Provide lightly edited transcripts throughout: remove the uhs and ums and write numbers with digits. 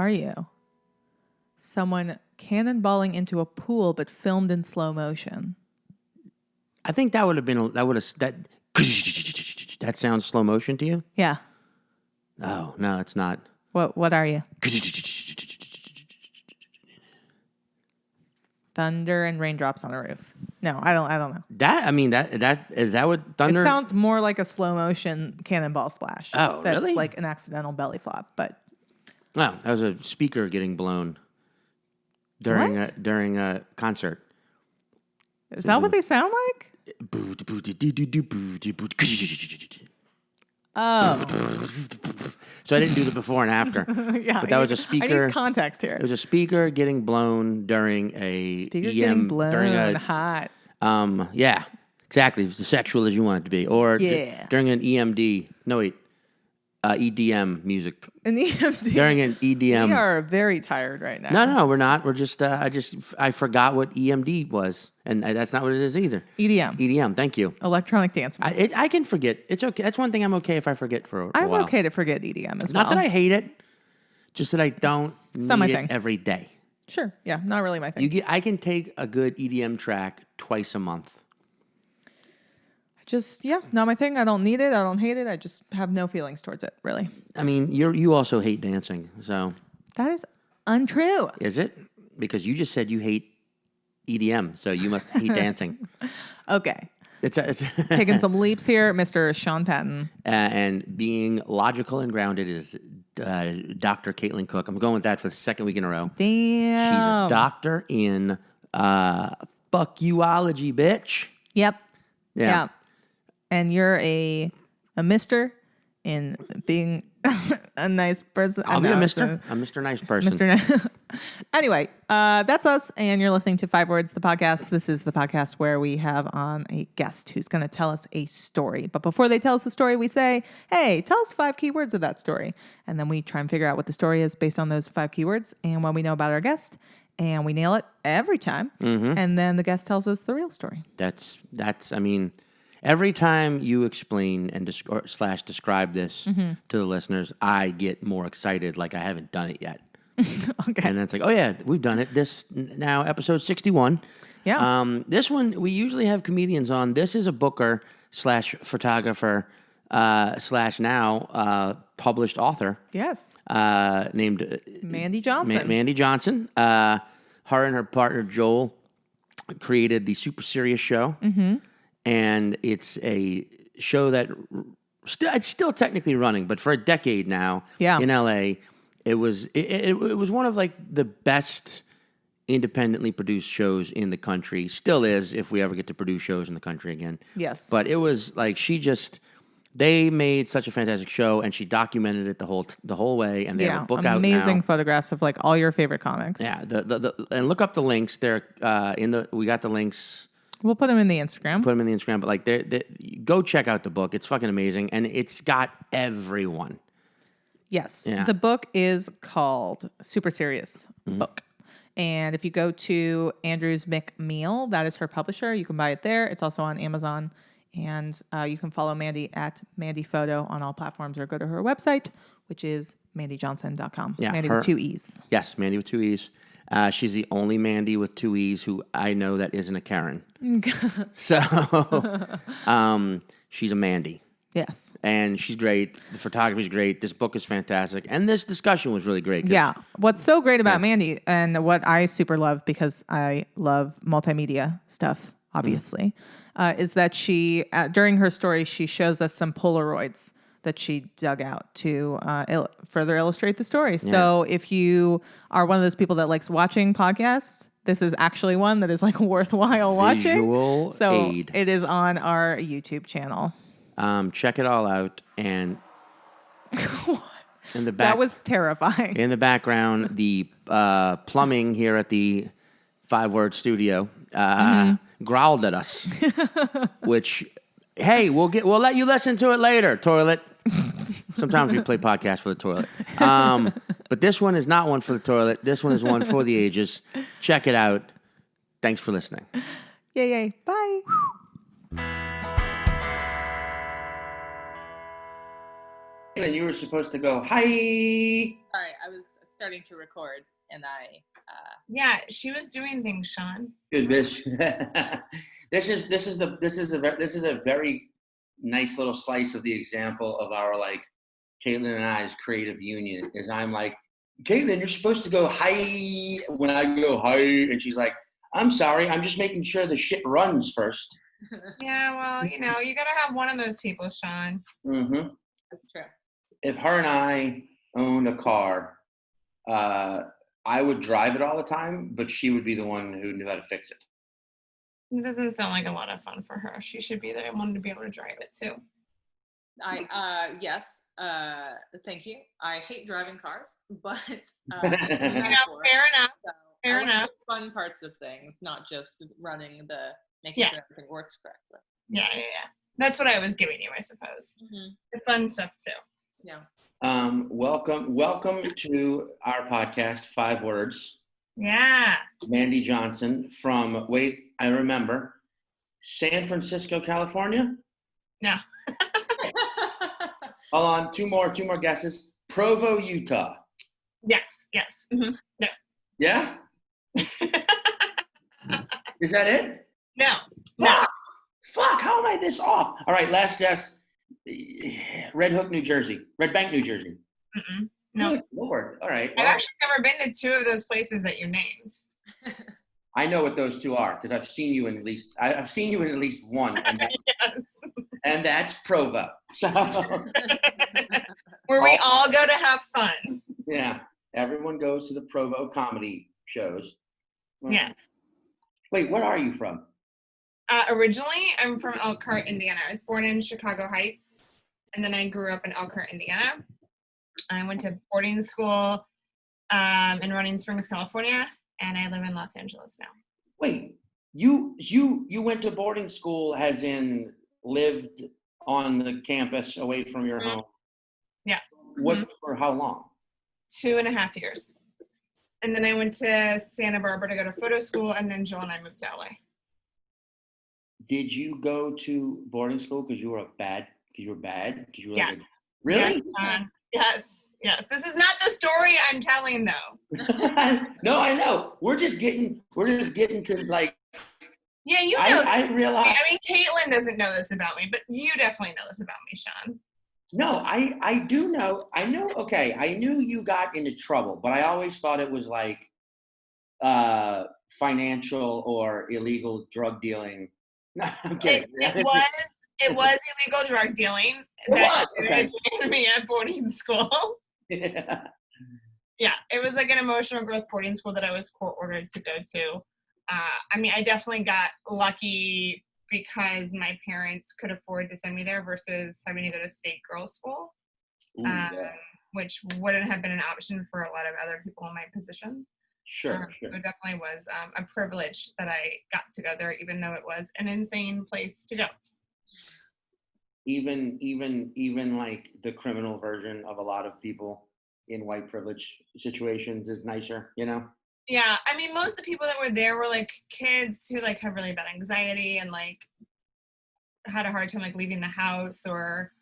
are you? Someone cannonballing into a pool but filmed in slow motion. I think that would have been that sounds slow motion to you? Yeah. Oh, no, it's not. What are you? Thunder and raindrops on a roof. No, I don't know. That is that what thunder? It sounds more like a slow motion cannonball splash. Oh, that's really? Like an accidental belly flop, but that was a speaker getting blown during a concert. Is that what they sound like? Oh. So I didn't do the before and after. Yeah, but that was a speaker. I need context here. It was a speaker getting blown during a speaker EM, getting blown during a hot. Yeah, exactly. It was as sexual as you want it to be, or during an EMD. No wait, EDM music. An EMD. During an EDM. We are very tired right now. No, we're not. We're just. I forgot what EMD was, and that's not what it is either. EDM. EDM. Thank you. Electronic dance music. I can forget. It's okay. That's one thing I'm okay if I forget for a while. I'm okay to forget EDM as well. Not that I hate it, just that I don't need it every day. Sure. Yeah, not really my thing. I can take a good EDM track twice a month. Not my thing. I don't need it. I don't hate it. I just have no feelings towards it, really. I mean, you also hate dancing, so. That is untrue. Is it? Because you just said you hate EDM, so you must hate dancing. Okay. It's taking some leaps here, Mr. Sean Patton. And being logical and grounded is Dr. Caitlin Cook. I'm going with that for the second week in a row. Damn. She's a doctor in fuck youology, bitch. Yep. Yeah. And you're a mister in being a nice person. I'll be a mister. I'm Mr. Nice Person. Anyway, that's us, and you're listening to 5 Words, the podcast. This is the podcast where we have on a guest who's going to tell us a story. But before they tell us the story, we say, hey, tell us 5 keywords of that story. And then we try and figure out what the story is based on those 5 keywords and what we know about our guest. And we nail it every time. Mm-hmm. And then the guest tells us the real story. That's I mean... Every time you explain and describe this to the listeners, I get more excited like I haven't done it yet. Okay. And then it's like, oh yeah, we've done it. This now episode 61. Yeah. This one, we usually have comedians on. This is a booker / photographer / now published author. Yes. Named Mandee Johnson. Mandee Johnson. Her and her partner Joel created the Super Serious Show. Mm-hmm. And it's a show that it's still technically running, but for a decade now in LA, it was one of like the best independently produced shows in the country. Still is, if we ever get to produce shows in the country again. Yes. But it was like they made such a fantastic show, and she documented it the whole way, and they have a book out now. Amazing photographs of like all your favorite comics. Yeah, and look up the links. They're we got the links. We'll put them in the Instagram. But like, go check out the book. It's fucking amazing, and it's got everyone. Yes, yeah. The book is called Super Serious Book, and if you go to Andrews McMeal, that is her publisher. You can buy it there. It's also on Amazon, and you can follow Mandee at Mandee Photo on all platforms, or go to her website, which is mandeejohnson.com. Yeah, Mandee with 2 E's. Yes, Mandee with 2 E's. She's the only Mandee with 2 E's who I know that isn't a Karen. So, she's a Mandee. Yes. And she's great. The photography's great. This book is fantastic. And this discussion was really great. Yeah. What's so great about Mandee, and what I super love, because I love multimedia stuff, obviously, is that she, during her story, she shows us some Polaroids that she dug out to further illustrate the story. Yeah. So if you are one of those people that likes watching podcasts, this is actually one that is like worthwhile watching. So aid. It is on our YouTube channel. Check it all out. And in the back, that was terrifying. In the background, the plumbing here at the 5 Word studio growled at us, which, hey, we'll let you listen to it later, toilet. Sometimes we play podcasts for the toilet. But this one is not one for the toilet. This one is one for the ages. Check it out. Thanks for listening. Yay. Bye. You were supposed to go, hi. All right, I was starting to record, and I. Yeah, she was doing things, Sean. Good, bitch. This is a very nice little slice of the example of our like Caitlin and I's creative union. Is I'm like, Caitlin, you're supposed to go hi when I go hi, and she's like, I'm sorry, I'm just making sure the shit runs first. Yeah, well, you gotta have one of those people, Sean. Mm-hmm. That's true. If her and I owned a car, I would drive it all the time, but she would be the one who knew how to fix it. It doesn't sound like a lot of fun for her. She should be the one to be able to drive it too. Yes. Thank you. I hate driving cars, but fair enough. So Fair enough. Fun parts of things, not just making sure everything works correctly. Yeah. That's what I was giving you, I suppose. Mm-hmm. The fun stuff too. Yeah. Welcome to our podcast, 5 Words. Yeah. Mandee Johnson from, I remember, San Francisco, California? No. Hold on, two more guesses. Provo, Utah. Yes. Mm-hmm. No. Yeah? Is that it? No. Fuck, how am I this off? All right, last guess. Red Bank, New Jersey. Mm-mm. No. Good Lord. All right. I've actually never been to 2 of those places that you named. I know what those 2 are because I've seen you in at least one, and that's Provo. So where we all go to have fun. Yeah, everyone goes to the Provo comedy shows. Yes. Wait, where are you from? Originally, I'm from Elkhart, Indiana. I was born in Chicago Heights, and then I grew up in Elkhart, Indiana. I went to boarding school in Running Springs, California, and I live in Los Angeles now. Wait, you went to boarding school as in lived on the campus away from your home? Yeah. What for how long? 2.5 years. And then I went to Santa Barbara to go to photo school, and then Joel and I moved to LA. Did you go to boarding school because you were bad? Yes. Really? Yes. This is not the story I'm telling, though. No, I know. We're just getting to like. Yeah, you know. I realize. I mean, Caitlin doesn't know this about me, but you definitely know this about me, Sean. No, I do know. I know. Okay, I knew you got into trouble, but I always thought it was like financial or illegal drug dealing. No, I'm kidding. It was illegal drug dealing. It was. Okay. Me at boarding school. Yeah. Yeah, it was like an emotional growth boarding school that I was court ordered to go to. I mean, I definitely got lucky because my parents could afford to send me there versus having to go to state girls' school, which wouldn't have been an option for a lot of other people in my position. Sure. So it definitely was a privilege that I got to go there, even though it was an insane place to go. Even like the criminal version of a lot of people in white privilege situations is nicer, you know? Yeah, I mean, most of the people that were there were like kids who like have really bad anxiety and like had a hard time like leaving the house or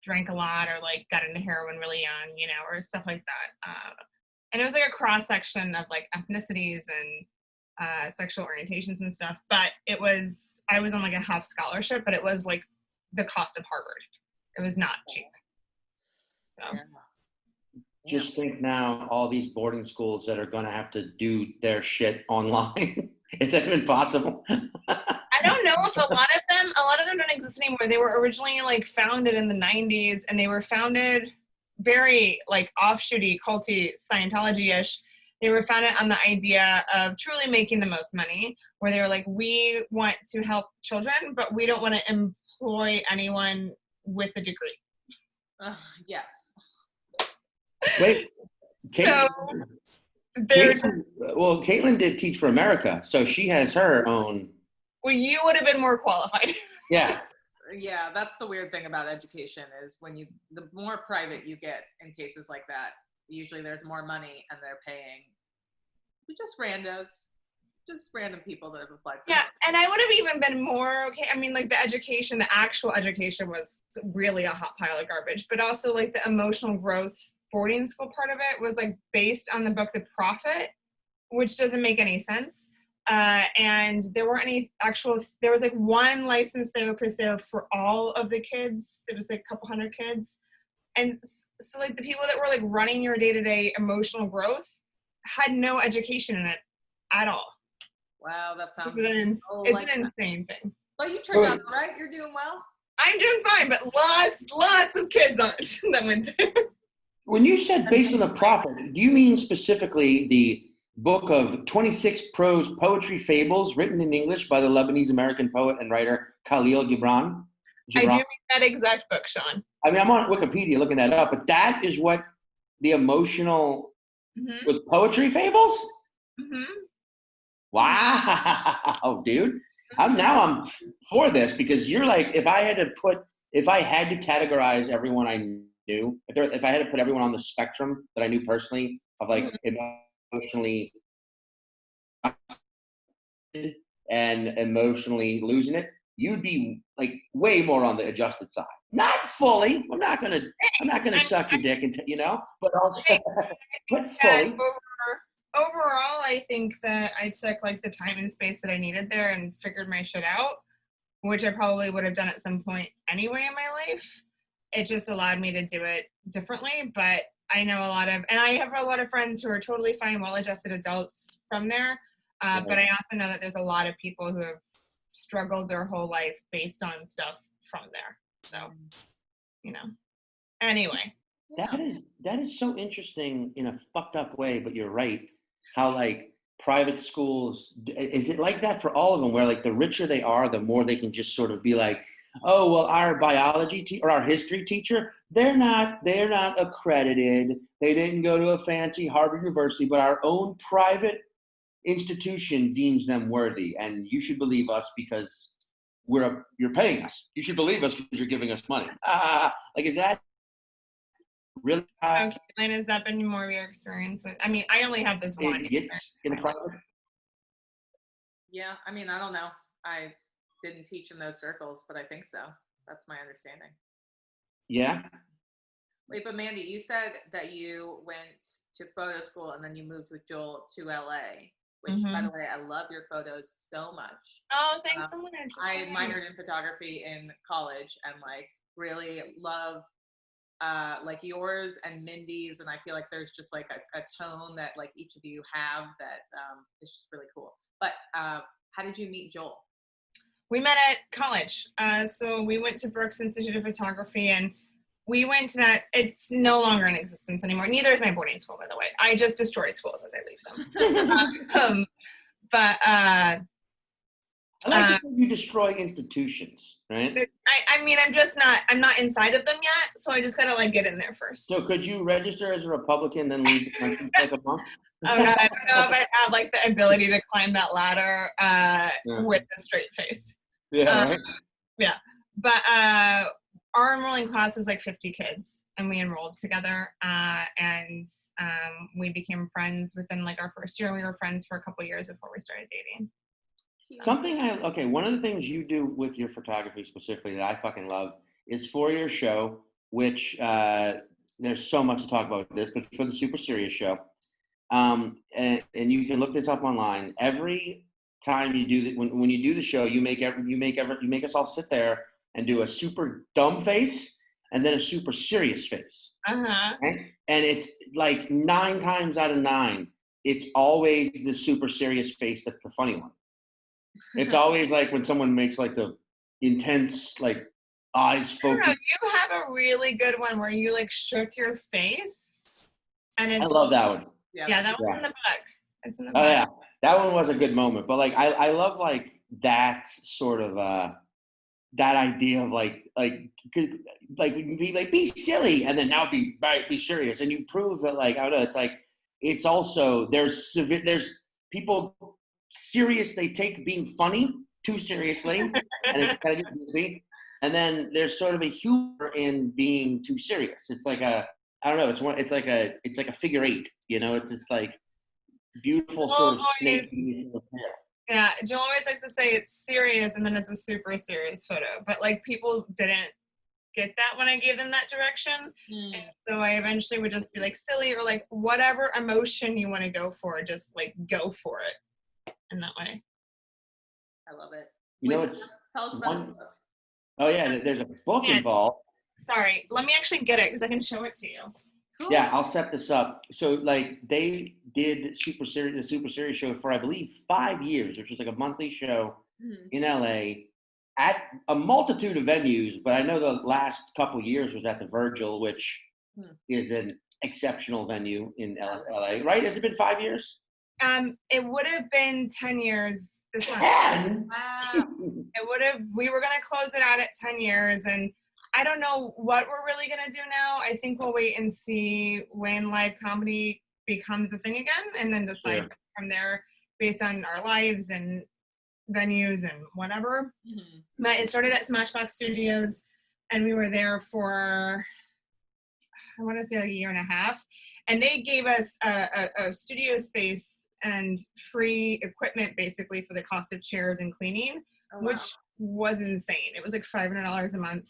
drank a lot or like got into heroin really young, you know, or stuff like that. And it was like a cross section of like ethnicities and sexual orientations and stuff. But I was on like a half scholarship, but it was like the cost of Harvard. It was not cheap. So. Yeah. Just think now, all these boarding schools that are going to have to do their shit online. Is that even possible? I don't know if a lot of them don't exist anymore. They were originally like founded in the 90s, and they were founded very like offshooty, culty, Scientology-ish. They were founded on the idea of truly making the most money, where they were like, we want to help children, but we don't want to employ anyone with a degree. Yes. Wait, Caitlin, Caitlin did Teach for America, so she has her own. Well, you would have been more qualified. Yeah. Yeah, that's the weird thing about education is the more private you get in cases like that, usually there's more money and they're paying just randos, just random people that have applied for Yeah, and I would have even been more okay. I mean, like the actual education was really a hot pile of garbage, but also like the emotional growth boarding school part of it was like based on the book The Prophet, which doesn't make any sense. And there weren't any there was like one licensed therapist there for all of the kids. There was like a couple hundred kids. And so like the people that were like running your day-to-day emotional growth had no education in it at all. Wow, that sounds It's an insane thing. But you turned out all right. You're doing well. I'm doing fine, but lots of kids on it that went there. When you said based on the Prophet, do you mean specifically the book of 26 prose poetry fables written in English by the Lebanese-American poet and writer Khalil Gibran? I do mean that exact book, Sean. I mean, I'm on Wikipedia looking that up, but that is what the emotional with poetry fables? Mm-hmm. Wow, dude. I'm for this because you're like, if I had to categorize everyone I knew, if I had to put everyone on the spectrum that I knew personally of like emotionally and emotionally losing it, you'd be like way more on the adjusted side. Not fully. I'm not gonna suck your dick and but also but fully. Overall, I think that I took like the time and space that I needed there and figured my shit out, which I probably would have done at some point anyway in my life. It just allowed me to do it differently. But I know and I have a lot of friends who are totally fine, well-adjusted adults from there. But I also know that there's a lot of people who have struggled their whole life based on stuff from there. So, anyway. That is so interesting in a fucked up way, but you're right. How like private schools, is it like that for all of them where like the richer they are, the more they can just sort of be like, oh, well, our biology or our history teacher, they're not accredited. They didn't go to a fancy Harvard University, but our own private institution deems them worthy. And you should believe us because you're paying us. You should believe us because you're giving us money. Like, is that really? Okay, Lynn, has that been more of your experience with? I mean, I only have this one. In a private? Yeah, I mean, I don't know. I didn't teach in those circles, but I think so. That's my understanding. Yeah. Wait, but Mandee, you said that you went to photo school and then you moved with Joel to LA, which, by the way, I love your photos so much. Oh, thanks so much. I minored in photography in college and like really love like yours and Mindy's, and I feel like there's just like a tone that like each of you have that is just really cool. But how did you meet Joel? We met at college. So we went to Brooks Institute of Photography, and we went to that. It's no longer in existence anymore. Neither is my boarding school, by the way. I just destroy schools as I leave them. I like to think you destroy institutions, right? I mean, I'm not inside of them yet, so I just gotta like get in there first. So could you register as a Republican, then leave the country for like a month? Oh God, I don't know if I have like the ability to climb that ladder with a straight face. Yeah, right? Yeah, but our enrolling class was like 50 kids, and we enrolled together, and we became friends within like our first year, and we were friends for a couple years before we started dating. One of the things you do with your photography specifically that I fucking love is for your show, which there's so much to talk about with this, but for the Super Serious show, and you can look this up online. Every time you do when you do the show, you make us all sit there and do a super dumb face and then a super serious face. Right? And it's like 9 times out of 9, it's always the super serious face that's the funny one. It's always like when someone makes like the intense like eyes focused. You have a really good one where you like shook your face, and I love that one. Yeah, that one's in the book. It's in the book. Oh yeah, that one was a good moment. But like I love like that sort of that idea of be silly and then now be serious, and you prove that like I don't know, it's also there's people serious, they take being funny too seriously and it's kind of goofy, and then there's sort of a humor in being too serious. It's like it's like a figure 8, it's just like beautiful sort of snake. Yeah, Joel always likes to say it's serious and then it's a super serious photo, but like people didn't get that when I gave them that direction. Mm. And so I eventually would just be like silly or like whatever emotion you want to go for, just like go for it in that way. I love it. You know, Wait, it's tell us about the one. book. Oh yeah, there's a book Yeah. involved. Sorry, let me actually get it because I can show it to you. Cool. Yeah, I'll set this up. So like they did the Super Series show for I believe 5 years, which was like a monthly show Mhm. in LA at a multitude of venues. But I know the last couple years was at the Virgil, which is an exceptional venue in LA. Right? Has it been 5 years? It would have been 10 years this month. 10. Wow. We were going to close it out at 10 years, and I don't know what we're really going to do now. I think we'll wait and see when live comedy becomes a thing again, and then decide from there based on our lives and venues and whatever. Mm-hmm. But it started at Smashbox Studios, and we were there for, I want to say, a year and a half. And they gave us a studio space and free equipment basically for the cost of chairs and cleaning, which was insane. It was like $500 a month,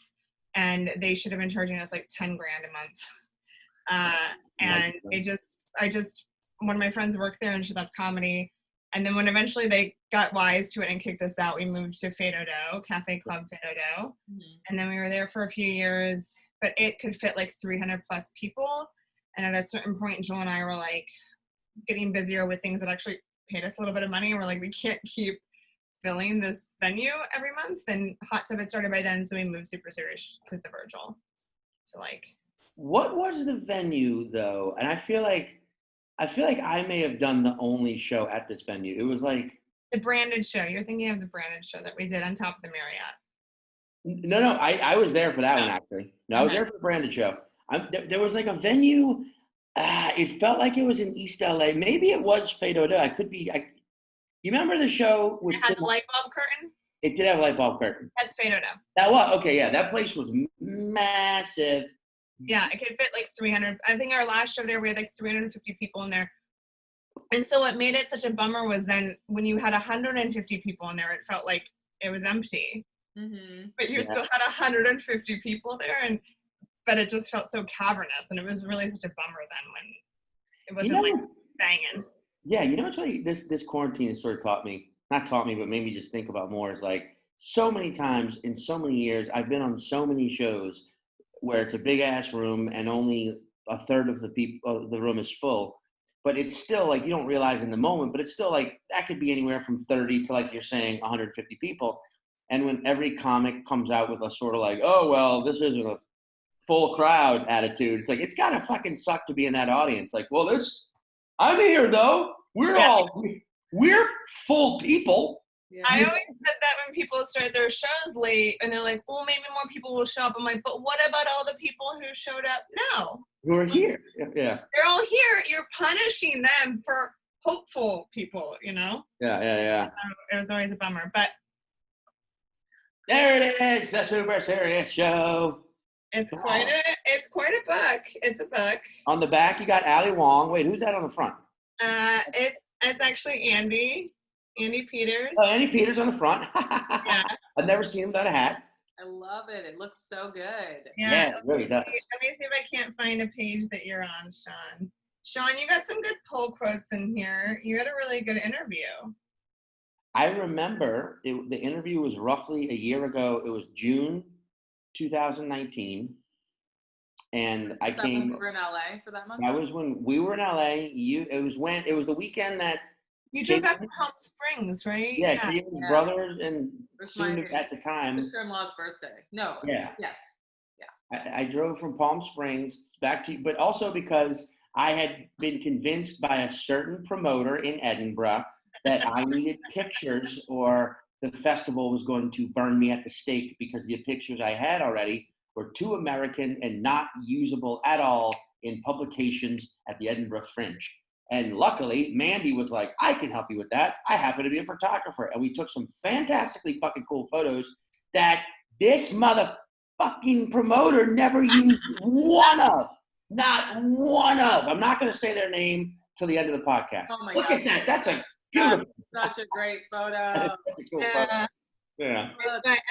and they should have been charging us like $10,000 a month. And one of my friends worked there and she loved comedy. And then when eventually they got wise to it and kicked us out, we moved to Fado Do, Cafe Club Fado Do. Mm-hmm. And then we were there for a few years, but it could fit like 300 plus people. And at a certain point, Joel and I were like getting busier with things that actually paid us a little bit of money. And we're like, we can't keep filling this venue every month. And Hot Tub had started by then, so we moved Super Serious to the Virgil. So like, what was the venue though? And I feel like I may have done the only show at this venue. It was like the branded show. You're thinking of the branded show that we did on top of the Marriott. No, I was there for that one actually. No, I was there for the branded show. There was like a venue. It felt like it was in East LA. Maybe it was Fado Do. I could be. You remember the show with? It had the light bulb curtain. It did have a light bulb curtain. That's Fado Do. That was okay. Yeah, that place was massive. Yeah, it could fit like 300. I think our last show there, we had like 350 people in there. And so what made it such a bummer was then when you had 150 people in there, it felt like it was empty. Mm-hmm. But you still had 150 people there, but it just felt so cavernous, and it was really such a bummer then when it wasn't like banging. Yeah, you know what's really this quarantine has sort of not taught me, but made me just think about more is like so many times in so many years, I've been on so many shows where it's a big ass room and only a third of the room is full. But it's still like you don't realize in the moment, but it's still like that could be anywhere from 30 to like you're saying 150 people. And when every comic comes out with a sort of like, oh well, this isn't a full crowd attitude, it's like it's gotta fucking suck to be in that audience. Like, well, I'm here though. We're full people. Yeah. I always said that when people start their shows late and they're like, well, maybe more people will show up. I'm like, but what about all the people who showed up now? Who are here? Yeah. They're all here. You're punishing them for hopeful people, you know? Yeah. It was always a bummer. But there it is, the Super Serious Show. It's quite a book. It's a book. On the back, you got Ali Wong. Wait, who's that on the front? It's actually Andy Peters. Oh, Andy Peters on the front. Yeah. I've never seen him without a hat. I love it. It looks so good. Yeah, it really does. Let me see if I can't find a page that you're on, Sean. Sean, you got some good pull quotes in here. You had a really good interview. I remember the interview was roughly a year ago. It was June 2019. And I came. When we were in LA for that month? That was when we were in LA. It was the weekend that you drove back from Palm Springs, right? Yeah, David's brothers and soon at the time. Sister-in-law's birthday. No. Yeah. Yes. Yeah. I drove from Palm Springs back to, but also because I had been convinced by a certain promoter in Edinburgh that I needed pictures or the festival was going to burn me at the stake because the pictures I had already were too American and not usable at all in publications at the Edinburgh Fringe. And luckily, Mandee was like, I can help you with that. I happen to be a photographer. And we took some fantastically fucking cool photos that this motherfucking promoter never used one of. Not one of. I'm not going to say their name till the end of the podcast. Oh my Look God. at that. That's a beautiful. That's such a great photo. Cool photo. Yeah.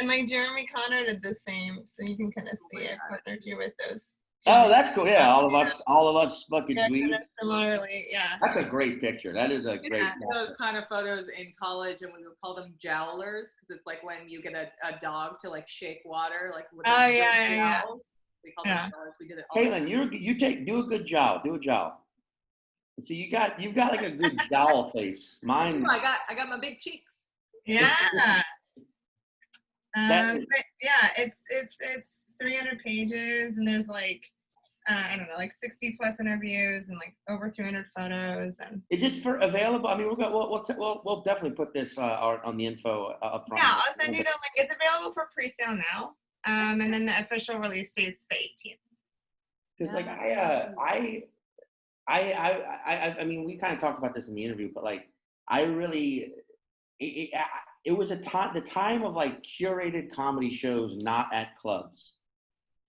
And like Jeremy Connor did the same, so you can kind of see I partnered you with those. Oh, that's cool. Yeah, all of us fucking Yeah, kind dweebs. of similarly, yeah. That's a great picture. That is a great. Yeah, those kind of photos in college, and we would call them jowlers because it's like when you get a dog to like shake water, like with Oh, the yeah. jowls. We call them jowlers. We did it all. Caitlin, do a good jowl. Do a jowl. See, you've got like a good jowl face. Mine. Ooh, I got my big cheeks. Yeah. That is- But yeah, it's 300 pages, and there's like I don't know, like 60 plus interviews and like over 300 photos. And is it for available? I mean, we'll definitely put this on the info up front. yeah, I'll send you the link. It's available for pre-sale now, and then the official release date's the 18th. Because like I mean, we kind of talked about this in the interview, but like I really, it was the time of like curated comedy shows, not at clubs.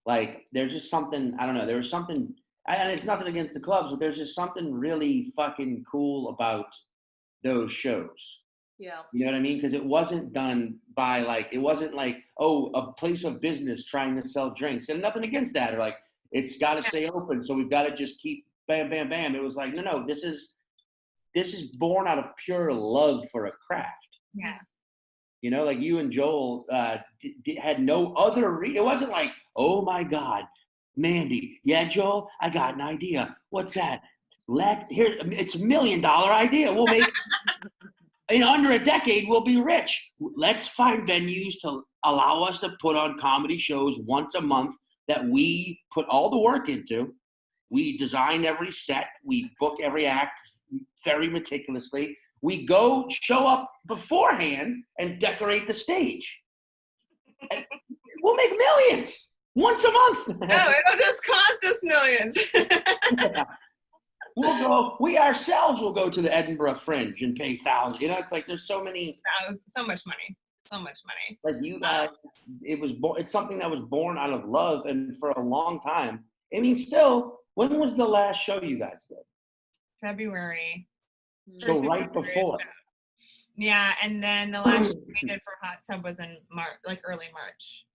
Like there's just something, I don't know, there was something, and it's nothing against the clubs, but there's just something really fucking cool about those shows. Yeah. You know what I mean? Because it wasn't done by like, it wasn't like, oh, a place of business trying to sell drinks, and nothing against that. Or like, it's got to stay open, so we've got to just keep bam, bam, bam. It was like, no, this is born out of pure love for a craft. Yeah. You know, like you and Joel had no other. It wasn't like, oh my God, Mandee. Yeah, Joel, I got an idea. What's that? It's $1 million idea. We'll make in under a decade. We'll be rich. Let's find venues to allow us to put on comedy shows once a month that we put all the work into. We design every set. We book every act very meticulously. We go show up beforehand and decorate the stage. And we'll make millions once a month. No, it'll just cost us millions. Yeah. We ourselves will go to the Edinburgh Fringe and pay thousands. You know, it's like there's so many. That was so much money. Like you guys, it's something that was born out of love, and for a long time. I mean, still, when was the last show you guys did? February. So right before. Yeah, and then the last show we did for Hot Tub was in March, like early March.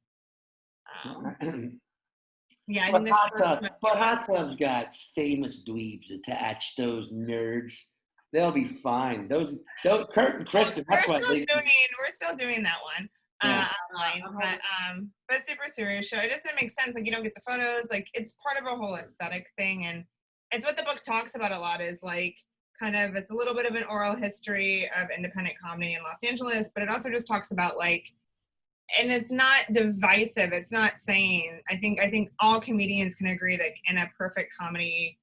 Yeah, I think Hot Tub's got famous dweebs attached. Those nerds, they'll be fine. Those Kurt and Kristen. That's why we're still doing that one online, but super serious show. It just didn't make sense. Like you don't get the photos. Like it's part of a whole aesthetic thing, and it's what the book talks about a lot. Is like kind of it's a little bit of an oral history of independent comedy in Los Angeles, but it also just talks about like. And it's not divisive. It's not saying. I think all comedians can agree that in a perfect comedy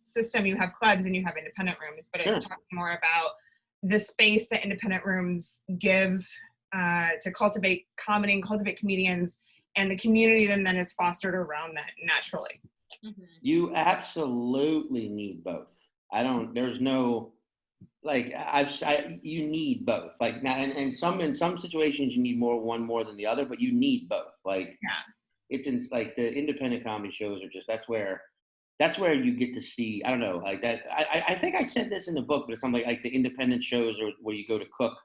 system, you have clubs and you have independent rooms. But it's talking more about the space that independent rooms give to cultivate comedy and cultivate comedians, and the community then is fostered around that naturally. You absolutely need both. There's no. Like you need both. Like now, in some situations, you need one more than the other, but you need both. Like it's like the independent comedy shows are just that's where you get to see. I don't know, like that. I think I said this in the book, but it's something like the independent shows are where you go to cook.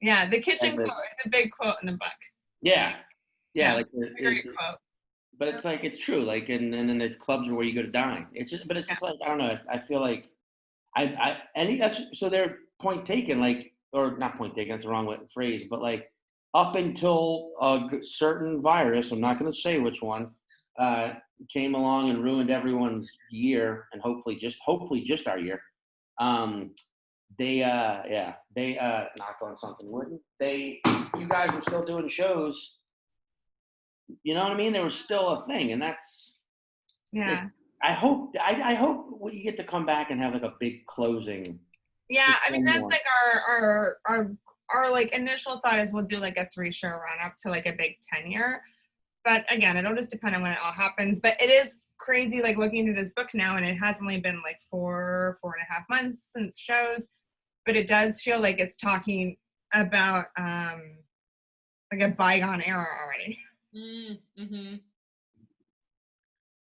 Yeah, the kitchen quote. It's a big quote in the book. Yeah, like great quote. But it's like it's true. Like and then the clubs are where you go to dine. It's just like I don't know. I feel like. So their point taken, like, or not point taken, that's the wrong phrase, but like up until a certain virus, I'm not going to say which one, came along and ruined everyone's year, and hopefully just our year. They knock on something wooden. You guys were still doing shows. You know what I mean? They were still a thing, and that's I hope you get to come back and have like a big closing. Yeah, I mean that's like our like initial thought is we'll do like a 3-show run up to like a big 10-year. But again, it'll just depend on when it all happens. But it is crazy like looking through this book now, and it has only been like 4.5 months since shows, but it does feel like it's talking about like a bygone era already. Mm-hmm.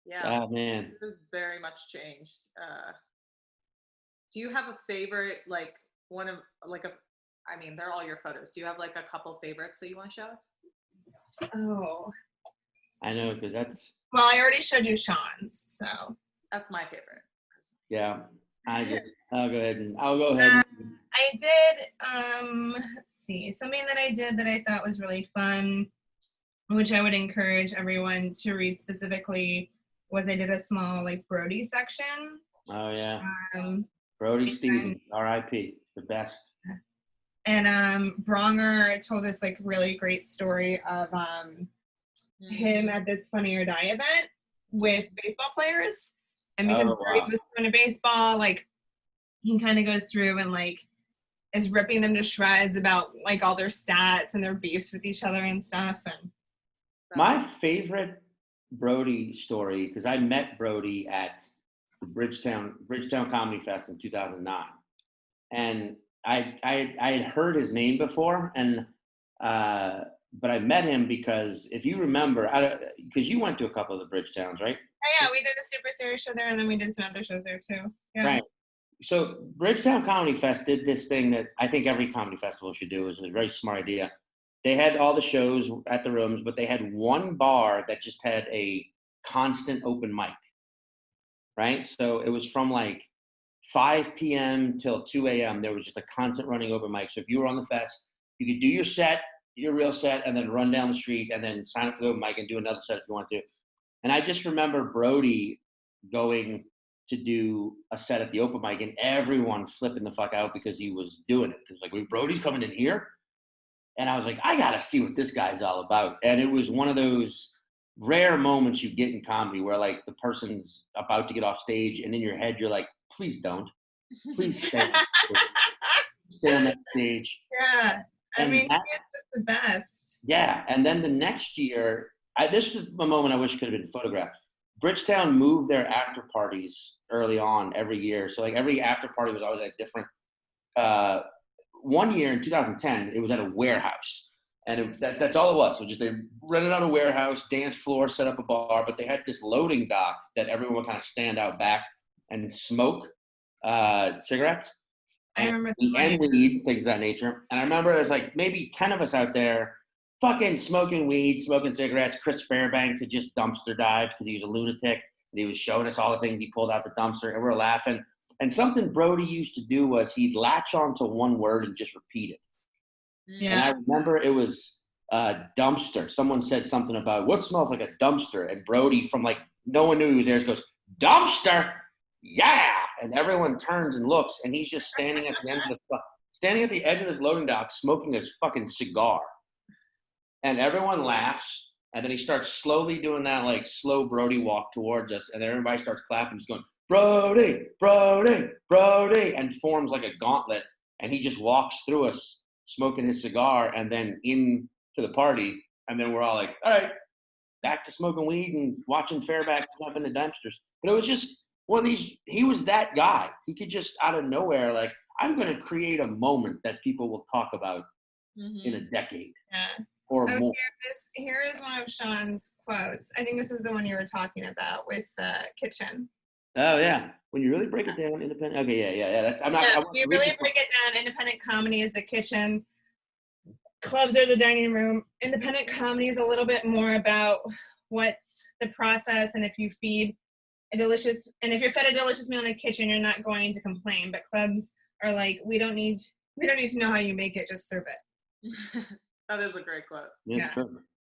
Yeah, man, it was very much changed. Do you have a favorite, like one of like I mean, they're all your photos. Do you have like a couple favorites that you want to show us? Oh. I know, because that's, Well, I already showed you Sean's, so. That's my favorite. yeah. I'll go ahead and I did, let's see, something that I did that I thought was really fun, which I would encourage everyone to read specifically, was I did a small like Brody section. Oh yeah. Um, Brody Stevens, R.I.P. The best. and Bronger told this like really great story of him at this Funny or Die event with baseball players. And because Brody was going to baseball, like he kind of goes through and like is ripping them to shreds about like all their stats and their beefs with each other and stuff. And my favorite Brody story, because I met Brody at the Bridgetown Comedy Fest in 2009, and I had heard his name before, and but I met him because if you remember, because you went to a couple of the Bridgetowns, right? oh, yeah, we did a Super Series show there, and then we did some other shows there too. Yeah. Right. So Bridgetown Comedy Fest did this thing that I think every comedy festival should do. It was a very smart idea. They had all the shows at the rooms, but they had one bar that just had a constant open mic, right? So it was from like 5 p.m. till 2 a.m. There was just a constant running open mic. So if you were on the fest, you could do your set, your real set, and then run down the street and then sign up for the open mic and do another set if you want to. And I just remember Brody going to do a set at the open mic and everyone flipping the fuck out because he was doing it. It was like, wait, Brody's coming in here? And I was like, I got to see what this guy's all about. And it was one of those rare moments you get in comedy where like the person's about to get off stage and in your head, you're like, please don't. Please stay on that stage. Yeah. I And mean, it's just the best. Yeah. And then the next year, this is a moment I wish could have been photographed. Bridgetown moved their after parties early on every year. So like every after party was always at a different, one year in 2010, it was at a warehouse. And that's all it was. So just they rented out a warehouse, dance floor, set up a bar, but they had this loading dock that everyone would kind of stand out back and smoke cigarettes. I remember And weed, things of that nature. And I remember there's like maybe 10 of us out there fucking smoking weed, smoking cigarettes. Chris Fairbanks had just dumpster dived because he was a lunatic. And he was showing us all the things he pulled out the dumpster, and we were laughing. And something Brody used to do was he'd latch onto one word and just repeat it. Yeah. And I remember it was dumpster. Someone said something about what smells like a dumpster. And Brody, from like no one knew he was there, goes, dumpster? Yeah. And everyone turns and looks, and he's just standing at the edge of this loading dock smoking his fucking cigar. And everyone laughs, and then he starts slowly doing that like slow Brody walk towards us, and then everybody starts clapping, just going, Brody, Brody, Brody, and forms like a gauntlet, and he just walks through us smoking his cigar and then into the party, and then we're all like, all right, back to smoking weed and watching Fairbanks jump into dumpsters. But it was just one of these, he was that guy. He could just out of nowhere, like, I'm going to create a moment that people will talk about in a decade. Yeah. Or more. Here is one of Sean's quotes. I think this is the one you were talking about with the kitchen. Oh yeah, when you really break it down, independent. Okay, yeah. That's I'm not. Yeah, you really break it down. Independent comedy is the kitchen. Clubs are the dining room. Independent comedy is a little bit more about what's the process, and if you feed if you're fed a delicious meal in the kitchen, you're not going to complain. But clubs are like, we don't need to know how you make it, just serve it. That is a great quote. Yeah.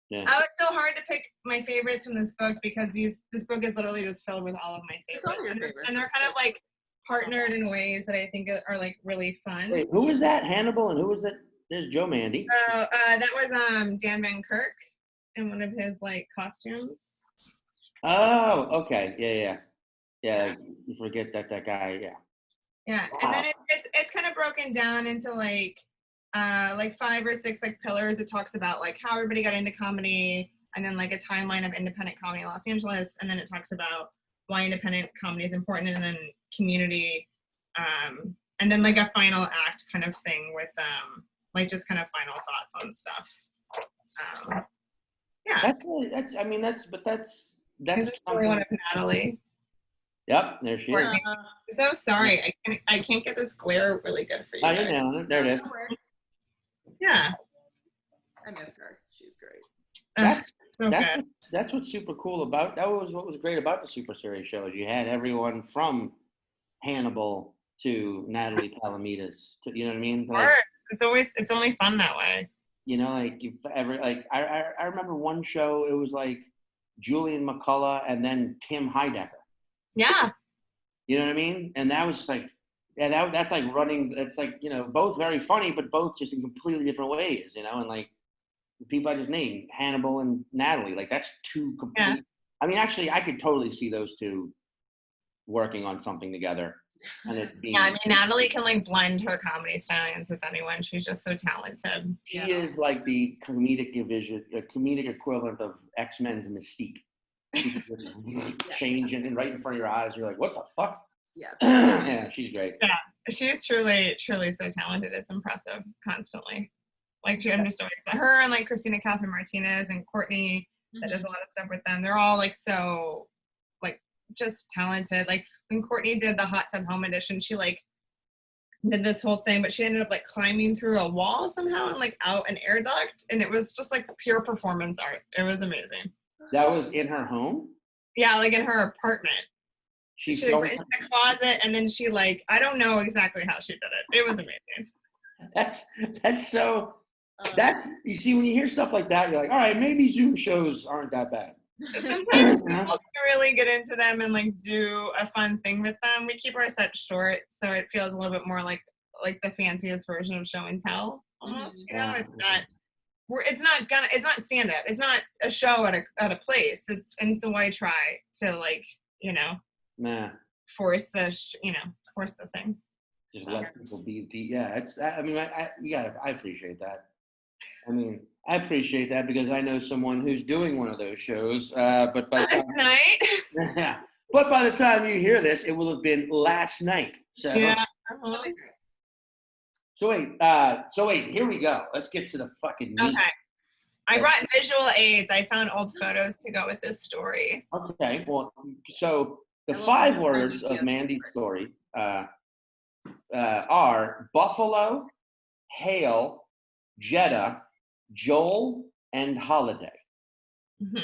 Yeah. Oh, it's so hard to pick my favorites from this book because this book is literally just filled with all of my favorites. And they're kind of like partnered in ways that I think are like really fun. Wait, who was that? Hannibal, and who was it? There's Joe Mandee. That was Dan Van Kirk in one of his like costumes. Oh, okay. Yeah. Like, you forget that guy. Yeah. Yeah, wow. And then it's kind of broken down into like 5 or 6 like pillars. It talks about like how everybody got into comedy, and then like a timeline of independent comedy in Los Angeles, and then it talks about why independent comedy is important, and then community, and then like a final act kind of thing with like just kind of final thoughts on stuff. Yeah. That's really one of Natalie. Yep, there she is. So sorry, I can't get this glare really good for you. Oh, you're nailing it. There it is. Yeah. I miss her. She's great. That's So that's good. that's what's super cool about that was what was great about the Super Series show is you had everyone from Hannibal to Natalie Palamides to you know what I mean? Of Like course. It's only fun that way. you know, like you ever like I remember one show it was like Julian McCullough and then Tim Heidecker. Yeah. You know what I mean? And that was just like yeah, that's like running it's like, you know, both very funny, but both just in completely different ways, you know, and like the people I just named, Hannibal and Natalie, like that's two Yeah. complete I mean actually I could totally see those two working on something together and it being Yeah, I mean, Natalie can like blend her comedy stylings with anyone. She's just so talented. she is like the comedic division, the comedic equivalent of X-Men's Mystique. She can just change and right in front of your eyes. You're like, what the fuck? Yeah. Yeah, she's great. Yeah, she's truly so talented. It's impressive constantly. Like I'm just always her and like Christina Catherine Martinez and Courtney that does a lot of stuff with them. They're all like so like just talented. Like when Courtney did the Hot Tub Home Edition, she like did this whole thing, but she ended up like climbing through a wall somehow and like out an air duct, and it was just like pure performance art. It was amazing. That was in her home? Yeah, like in her apartment. She She like, filmed went into the closet and then she like I don't know exactly how she did it. It was amazing. that's so that's you see when you hear stuff like that, you're like, all right, maybe Zoom shows aren't that bad. Sometimes people can really get into them and like do a fun thing with them. We keep our sets short, so it feels a little bit more like the fanciest version of show and tell almost. You know, it's not stand up. It's not a show at a place. And so I try to like force the thing. Just let people be. Yeah, it's. I mean, I appreciate that. I mean, I appreciate that because I know someone who's doing one of those shows. But by the time, night. yeah, but by the time you hear this, it will have been last night. So yeah. So wait. Here we go. Let's get to the fucking meat. Okay. I brought visual aids. I found old photos to go with this story. Okay. Well, so the 5 words of Mandee's story are Buffalo, Hail, Jeddah, Joel, and Holiday. Mm-hmm.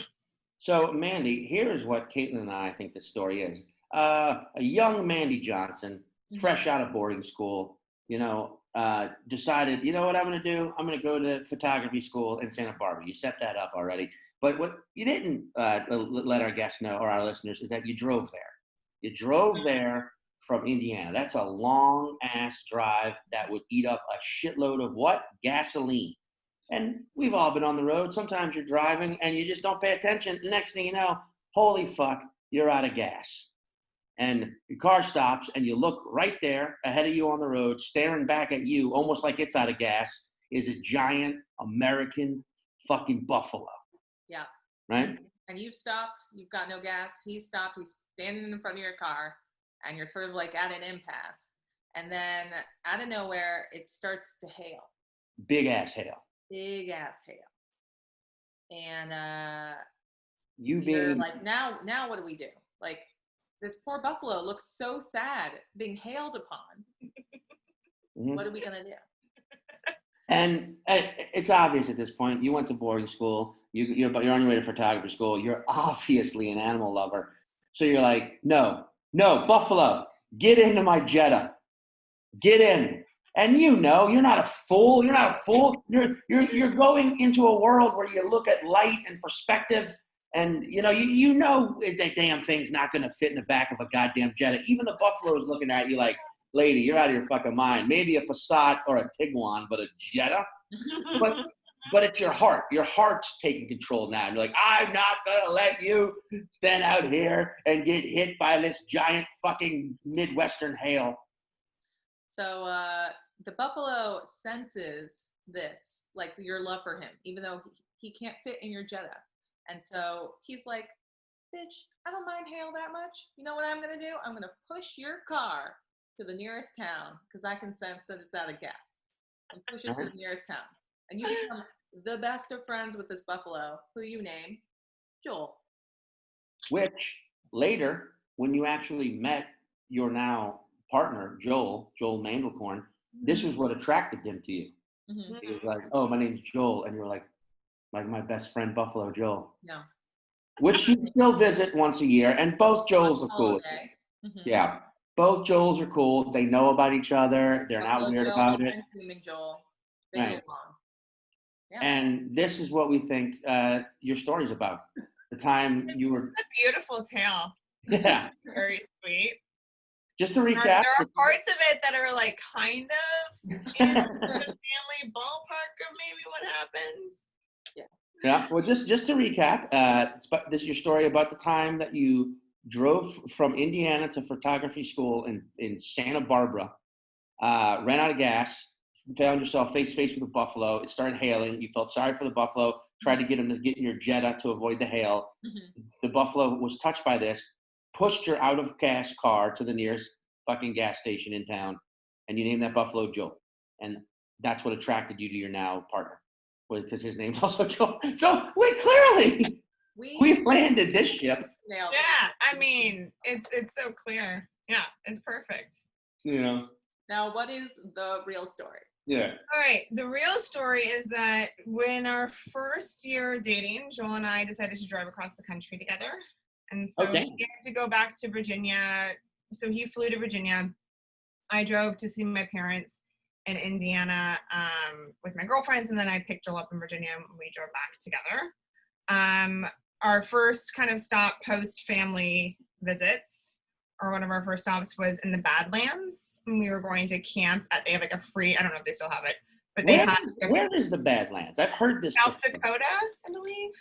So, Mandee, here's what Caitlin and I think the story is. A young Mandee Johnson, fresh out of boarding school, decided, you know what I'm going to do? I'm going to go to photography school in Santa Barbara. You set that up already. But what you didn't let our guests know or our listeners is that you drove there. You drove there from Indiana. That's a long-ass drive that would eat up a shitload of what? Gasoline. And we've all been on the road. Sometimes you're driving and you just don't pay attention. The next thing you know, holy fuck, you're out of gas. And your car stops and you look right there ahead of you on the road, staring back at you, almost like it's out of gas, is a giant American fucking buffalo. Yeah. Right? And you've stopped, you've got no gas. He's stopped, he's standing in front of your car, and you're sort of like at an impasse. And then out of nowhere, it starts to hail. Big ass hail. Big ass hail. And you're like, now what do we do? Like, this poor buffalo looks so sad being hailed upon. Mm-hmm. What are we gonna do? And it's obvious at this point. You went to boarding school. You're on your way to photography school. You're obviously an animal lover. So you're like, no, buffalo, get into my Jetta. Get in. And you're not a fool. You're not a fool. You're going into a world where you look at light and perspective. And, you know that damn thing's not going to fit in the back of a goddamn Jetta. Even the buffalo is looking at you like, lady, you're out of your fucking mind. Maybe a Passat or a Tiguan, but a Jetta? But it's your heart. Your heart's taking control now. And you're like, I'm not going to let you stand out here and get hit by this giant fucking Midwestern hail. So the buffalo senses this, like your love for him, even though he can't fit in your Jetta. And so he's like, bitch, I don't mind hail that much. You know what I'm going to do? I'm going to push your car to the nearest town because I can sense that it's out of gas. And push it to the nearest town. And you become the best of friends with this buffalo, who you name Joel. Which later, when you actually met your now partner, Joel Mandelkorn, this was what attracted him to you. Mhm. He was like, "Oh, my name's Joel," and you were like my best friend Buffalo Joel, No. which you still visit once a year, and both Joels are cool with it. Holiday. Mhm. Yeah, both Joels are cool. They know about each other. They're not Buffalo weird Joe about it. and Human Joel. They Right. get along. Yeah. And this is what we think your story's about. The time you It's were, a beautiful tale. yeah. Very sweet. Just to There recap. are parts of it that are like kind of in the family ballpark of maybe what happens. Yeah. Well, just to recap, this is your story about the time that you drove from Indiana to photography school in Santa Barbara, ran out of gas, found yourself face to face with a buffalo. It started hailing. You felt sorry for the buffalo, tried to get him to get in your Jetta to avoid the hail. Mhm. The buffalo was touched by this, pushed your out of gas car to the nearest fucking gas station in town, and you named that buffalo Joe. And that's what attracted you to your now partner, because his name's also Joe. So wait, clearly we landed this ship. Nailed it. Yeah, I mean, it's so clear. Yeah, it's perfect. You know. Now, what is the real story? Yeah. All right, the real story is that when our first year dating, Joel and I decided to drive across the country together. And so Okay. he had to go back to Virginia. So he flew to Virginia. I drove to see my parents in Indiana with my girlfriends, and then I picked Joel up in Virginia and we drove back together. Our first kind of stop post family visits, or one of our first stops, was in the Badlands. And we were going to camp they have like a free, I don't know if they still have it, but they had Where is the Badlands? I've heard this. South before. Dakota, I believe.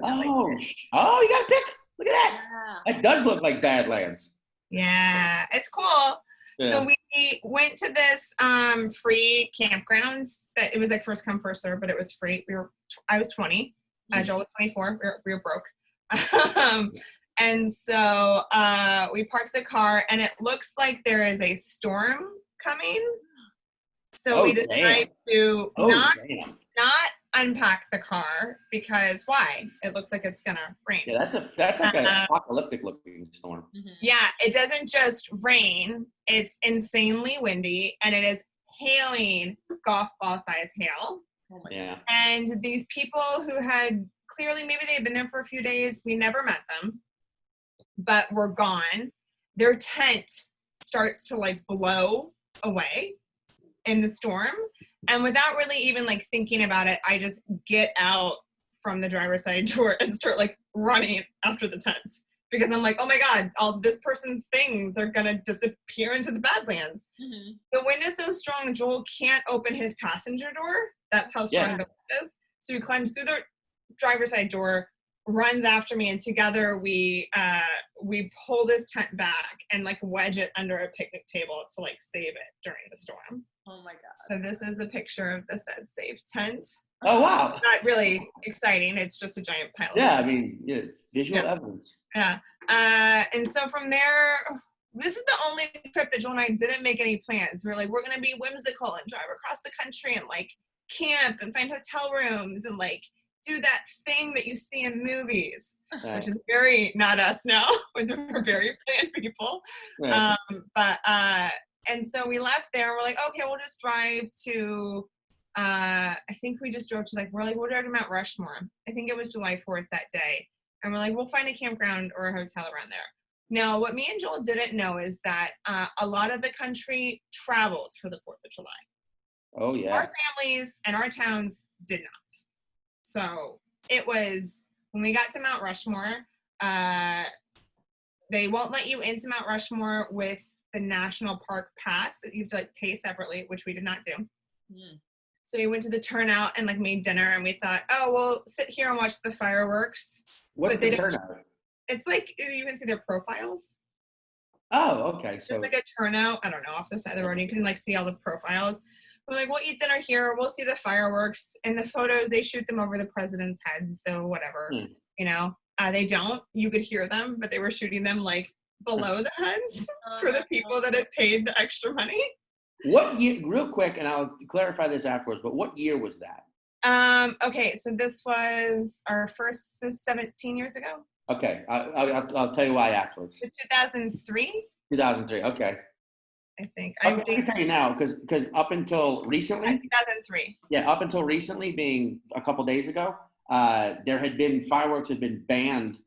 Oh, you got a pick. Look at that. Yeah. That does look like Badlands. Yeah, it's cool. Yeah. So we went to this free campground that it was like first come first serve, but it was free. I was 20, Joel was 24. We were broke. And so we parked the car, and it looks like there is a storm coming. So we decided to not unpack the car, because why? It looks like it's gonna rain. Yeah, that's like an apocalyptic looking storm. Yeah, it doesn't just rain, it's insanely windy, and it is hailing, golf ball size hail. Yeah. And these people who had clearly, maybe they had been there for a few days, we never met them, but were gone. Their tent starts to like blow away in the storm. And without really even like thinking about it, I just get out from the driver's side door and start like running after the tent, because I'm like, oh my God, all this person's things are gonna disappear into the Badlands. Mm-hmm. The wind is so strong, Joel can't open his passenger door. That's how strong the wind is. So he climbs through the driver's side door, runs after me, and together we pull this tent back and like wedge it under a picnic table to like save it during the storm. Oh my God. So this is a picture of the said safe tent. Oh wow. Not really exciting. It's just a giant pile of I mean, visual evidence. Yeah. And so from there, this is the only trip that Joel and I didn't make any plans. We were like, we're gonna be whimsical and drive across the country and like camp and find hotel rooms and like do that thing that you see in movies, which is very not us now. We're very planned people. Right. And so we left there and we're like, okay, we'll just drive to, I think we just drove to we'll drive to Mount Rushmore. I think it was July 4th that day. And we're like, we'll find a campground or a hotel around there. Now, what me and Joel didn't know is that a lot of the country travels for the 4th of July. Oh, yeah. Our families and our towns did not. So it was, when we got to Mount Rushmore, they won't let you into Mount Rushmore with the National Park Pass. You have to like pay separately, which we did not do. Mm. So we went to the turnout and like made dinner, and we thought, oh, we'll sit here and watch the fireworks. What's the turnout? It's like, you can see their profiles. Oh, okay. So there's like a turnout, I don't know, off the side of the road. You can like see all the profiles. We're like, we'll eat dinner here. We'll see the fireworks. And the photos, they shoot them over the president's heads. So whatever, you know, they don't. You could hear them, but they were shooting them like below the heads for the people that had paid the extra money. What year, real quick, and I'll clarify this afterwards, but what year was that? Okay, so this was our first 17 years ago. Okay, I'll tell you why afterwards. 2003? 2003, okay. I think. I can tell you now, because up until recently, 2003. yeah, up until recently, being a couple days ago, fireworks had been banned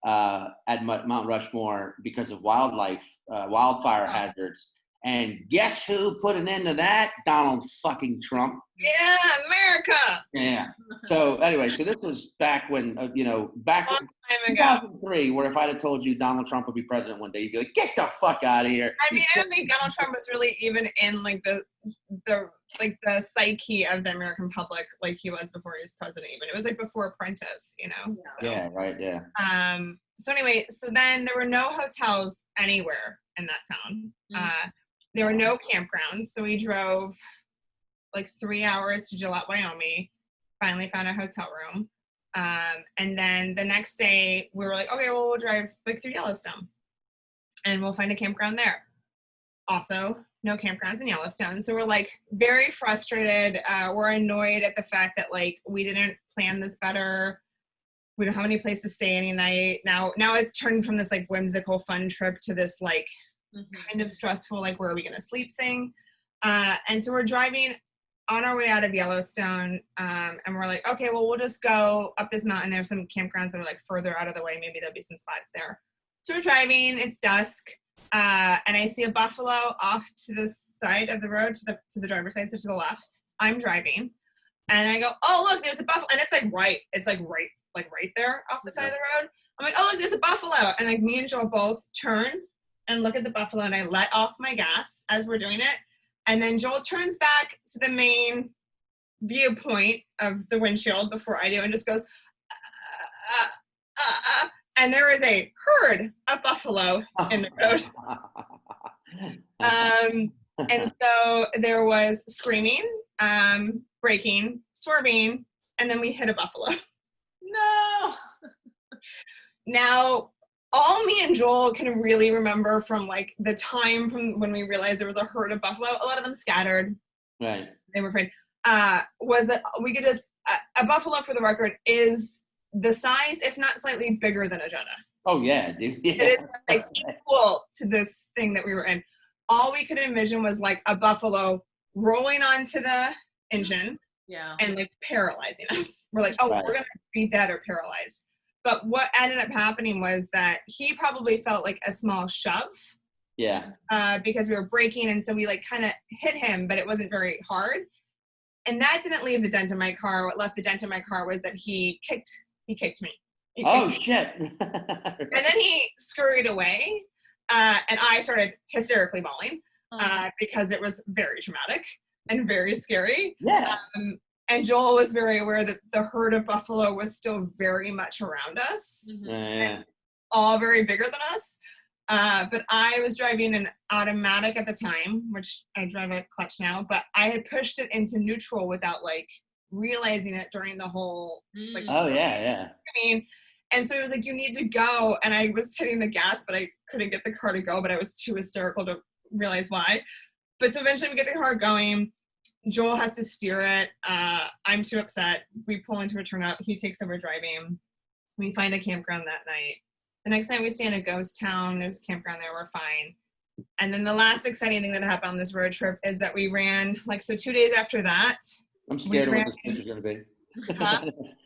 at Mount Rushmore because of wildfire hazards. And guess who put an end to that? Donald fucking Trump. Yeah, America. Yeah. So anyway, so this was back when, back Long in time ago. 2003, where if I'd have told you Donald Trump would be president one day, you'd be like, get the fuck out of here. I mean, I don't think Donald Trump was really even in like the psyche of the American public like he was before he was president. Even it was like before Apprentice, Yeah. So. Yeah. Right. Yeah. So anyway, so then there were no hotels anywhere in that town. There were no campgrounds, so we drove like 3 hours to Gillette, Wyoming. Finally found a hotel room, and then the next day we were like, okay, well we'll drive like through Yellowstone, and we'll find a campground there. Also, no campgrounds in Yellowstone, so we're like very frustrated. We're annoyed at the fact that like we didn't plan this better. We don't have any place to stay any night. Now it's turned from this like whimsical fun trip to this like kind of stressful, like where are we gonna sleep thing. And so we're driving on our way out of Yellowstone, and we're like, okay, well we'll just go up this mountain. There's some campgrounds that are like further out of the way. Maybe there'll be some spots there. So we're driving, it's dusk, and I see a buffalo off to the side of the road, to the driver's side, so to the left. I'm driving, and I go, oh look, there's a buffalo, and it's like right there off the side of the road. I'm like, oh look, there's a buffalo, and like me and Joel both turn and look at the buffalo, and I let off my gas as we're doing it, and then Joel turns back to the main viewpoint of the windshield before I do, and just goes, and there is a herd of buffalo in the road. And so there was screaming, braking, swerving, and then we hit a buffalo. No. Now, all me and Joel can really remember from like the time from when we realized there was a herd of buffalo, a lot of them scattered. Right. They were afraid. Was that we could just, a buffalo, for the record, is the size, if not slightly bigger than a Jetta. Oh yeah, dude. Yeah. It is like equal to this thing that we were in. All we could envision was like a buffalo rolling onto the engine. Yeah. And like paralyzing us. We're like, oh, right. We're gonna be dead or paralyzed. But what ended up happening was that he probably felt like a small shove. Yeah. Because we were braking, and so we like kind of hit him, but it wasn't very hard. And that didn't leave the dent in my car. What left the dent in my car was that he kicked me. Shit. And then he scurried away, and I started hysterically bawling because it was very traumatic and very scary. Yeah. And Joel was very aware that the herd of buffalo was still very much around us, Yeah. all very bigger than us. But I was driving an automatic at the time, which I drive a clutch now, but I had pushed it into neutral without like realizing it during the whole like. Oh yeah. I mean, and so it was like, you need to go, and I was hitting the gas, but I couldn't get the car to go, but I was too hysterical to realize why. But so eventually we get the car going. Joel has to steer it. I'm too upset. We pull into a turnout. He takes over driving. We find a campground that night. The next night we stay in a ghost town. There's a campground there. We're fine. And then the last exciting thing that happened on this road trip is that we ran, 2 days after that. I'm scared of what this picture's going to be.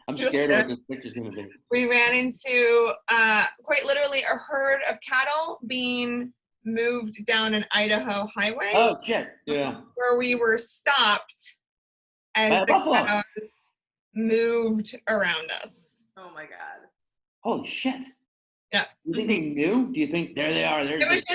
I'm scared of what this picture's going to be. We ran into, quite literally, a herd of cattle being moved down an Idaho highway. Oh, shit. Yeah. Where we were stopped as the cows moved around us. Oh my God. Holy shit. Yeah. You think they knew? Do you think there they are? It was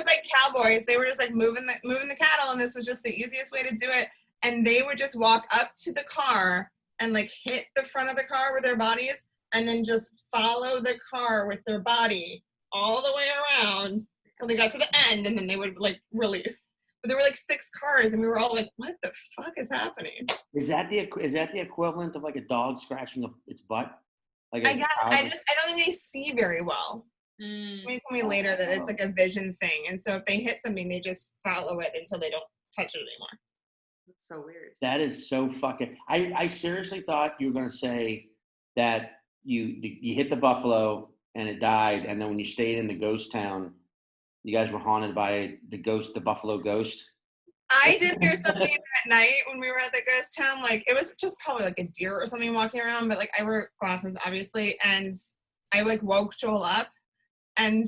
like cowboys. They were just like moving the cattle, and this was just the easiest way to do it. And they would just walk up to the car and like hit the front of the car with their bodies, and then just follow the car with their body all the way around till they got to the end, and then they would like release. But there were like 6 cars, and we were all like, "What the fuck is happening?" Is that the equivalent of like a dog scratching its butt? Like I guess I don't think they see very well. They told me later that it's like a vision thing, and so if they hit something, they just follow it until they don't touch it anymore. That's so weird. That is so fucking. I seriously thought you were gonna say that you hit the buffalo and it died, and then when you stayed in the ghost town, You guys were haunted by the Buffalo Ghost. I did hear something at night when we were at the ghost town. Like, it was just probably like a deer or something walking around, but like I wear glasses, obviously, and I like woke Joel up, and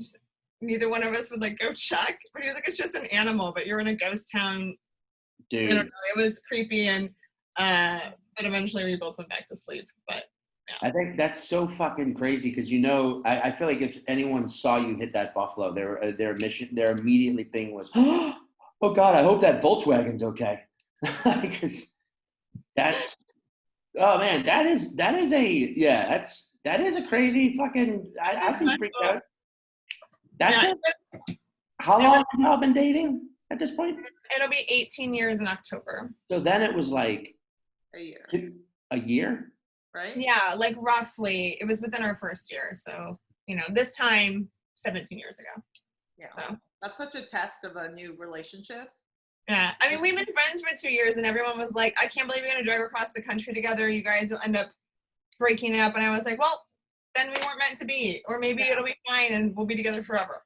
neither one of us would like go check. But he was like, "It's just an animal, but you're in a ghost town." Dude. I don't know. It was creepy, and but eventually we both went back to sleep. But I think that's so fucking crazy because I feel like if anyone saw you hit that buffalo, their immediately thing was, oh God, I hope that Volkswagen's okay. Because that's, oh man, that is a crazy fucking. I've been freaked out. That's it. How long have y'all been dating at this point? It'll be 18 years in October. So then it was like a year. A year? Right? Yeah, like roughly. It was within our first year. So, this time, 17 years ago. Yeah. So. That's such a test of a new relationship. Yeah. I mean, we've been friends for 2 years, and everyone was like, I can't believe you're going to drive across the country together. You guys will end up breaking up. And I was like, well, then we weren't meant to be. Or maybe it'll be fine and we'll be together forever.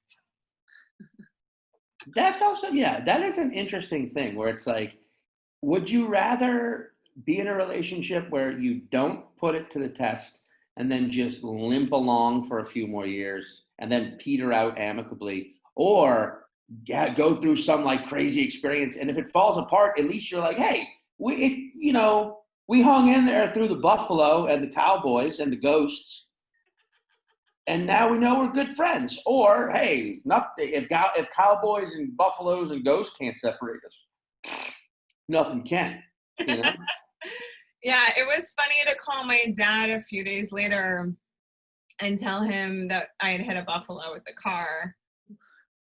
That's also, that is an interesting thing where it's like, would you rather be in a relationship where you don't put it to the test and then just limp along for a few more years and then peter out amicably, or go through some like crazy experience, and if it falls apart, at least you're like, hey, we hung in there through the buffalo and the cowboys and the ghosts, and now we know we're good friends. Or hey, if cowboys and buffaloes and ghosts can't separate us, nothing can. Yeah, it was funny to call my dad a few days later and tell him that I had hit a buffalo with the car.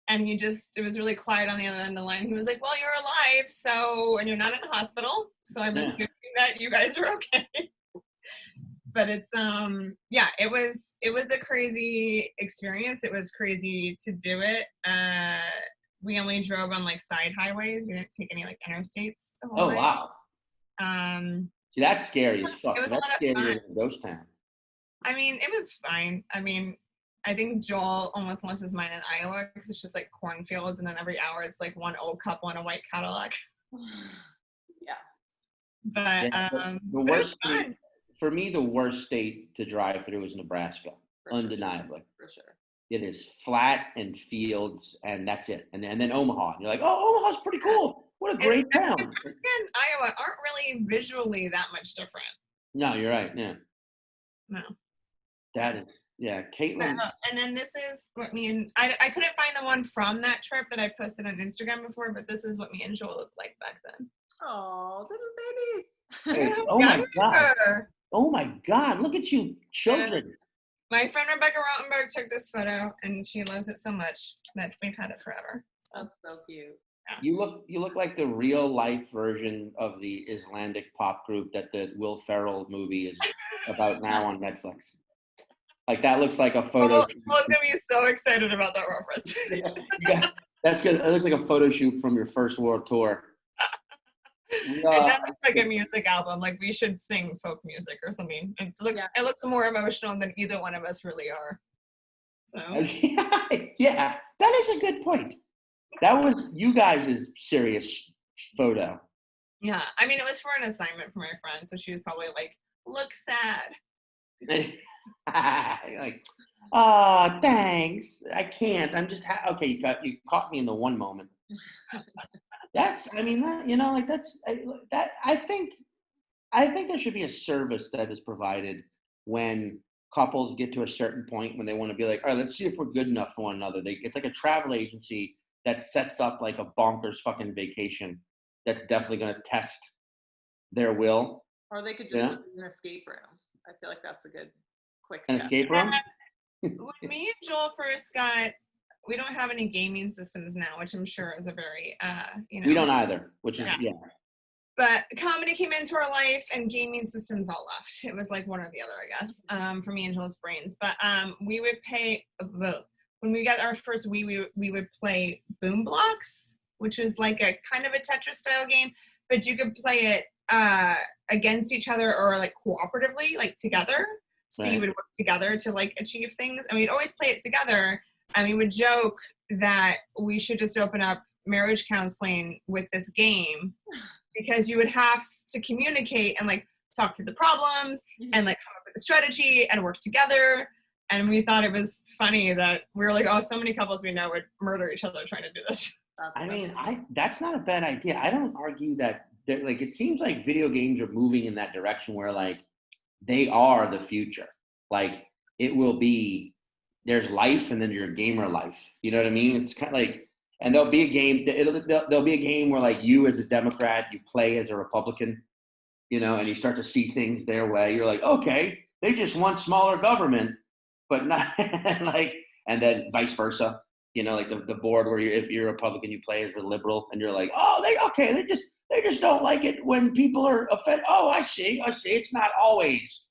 And it was really quiet on the other end of the line. He was like, well, you're alive, and you're not in the hospital. So I'm assuming that you guys are okay. But it's, it was a crazy experience. It was crazy to do it. We only drove on like side highways. We didn't take any like interstates the whole way. Wow. See, that's scary as fuck. That's scarier than ghost town. I mean, it was fine. I mean, I think Joel almost lost his mind in Iowa because it's just like cornfields, and then every hour it's like one old couple in a white Cadillac. Yeah. But the worst state, for me, the worst state to drive through is Nebraska, undeniably. For sure. It is flat and fields, and that's it. And then Omaha. And you're like, oh, Omaha's pretty cool. What a great town. Nebraska and Iowa aren't really visually that much different. No, you're right. Yeah. No. That is, Caitlin. And then this is what I couldn't find the one from that trip that I posted on Instagram before, but this is what me and Joel looked like back then. Oh, little babies. Hey, oh my God. Oh my God. Look at you, children. My friend Rebecca Rottenberg took this photo, and she loves it so much that we've had it forever. So. That's so cute. Yeah. You look like the real life version of the Icelandic pop group that the Will Ferrell movie is about now on Netflix. Like that looks like a photo. Joel's gonna be so excited about that reference. That's good. It looks like a photo shoot from your first world tour. It does look like a music album. Like we should sing folk music or something. It looks more emotional than either one of us really are. So yeah, that is a good point. That was you guys' serious photo. Yeah, I mean it was for an assignment for my friend, so she was probably like, "Look sad." Like, oh, thanks. I can't. I'm just okay. You caught me in the one moment. That's. I mean, that. I think there should be a service that is provided when couples get to a certain point when they want to be like, all right, let's see if we're good enough for one another. It's like a travel agency that sets up like a bonkers fucking vacation that's definitely going to test their will. Or they could just do an escape room. I feel like that's a good quick escape room. When me and Joel first we don't have any gaming systems now, which I'm sure is a very We don't either, which is But comedy came into our life, and gaming systems all left. It was like one or the other, I guess, for me and Joel's brains. But we would pay when we got our first Wii, we would play Boom Blocks, which is like a kind of a Tetris style game, but you could play it against each other or like cooperatively, like together. So you would work together to like achieve things, and we'd always play it together. and we would joke that we should just open up marriage counseling with this game, because you would have to communicate and like talk through the problems and like come up with a strategy and work together. And we thought it was funny that we were like, oh, so many couples we know would murder each other trying to do this. I mean, that's not a bad idea. I don't argue that. Like, it seems like video games are moving in that direction where like they are the future. Like, it will be, there's life and then your gamer life. You know what I mean? It's kind of like, and there'll be a game. There'll be a game where like you as a Democrat, you play as a Republican. You know, and you start to see things their way. You're like, okay, they just want smaller government, but not like, and then vice versa. You know, like the board where if you're a Republican, you play as the liberal, and you're like, oh, they just don't like it when people are offended. Oh, I see. It's not always.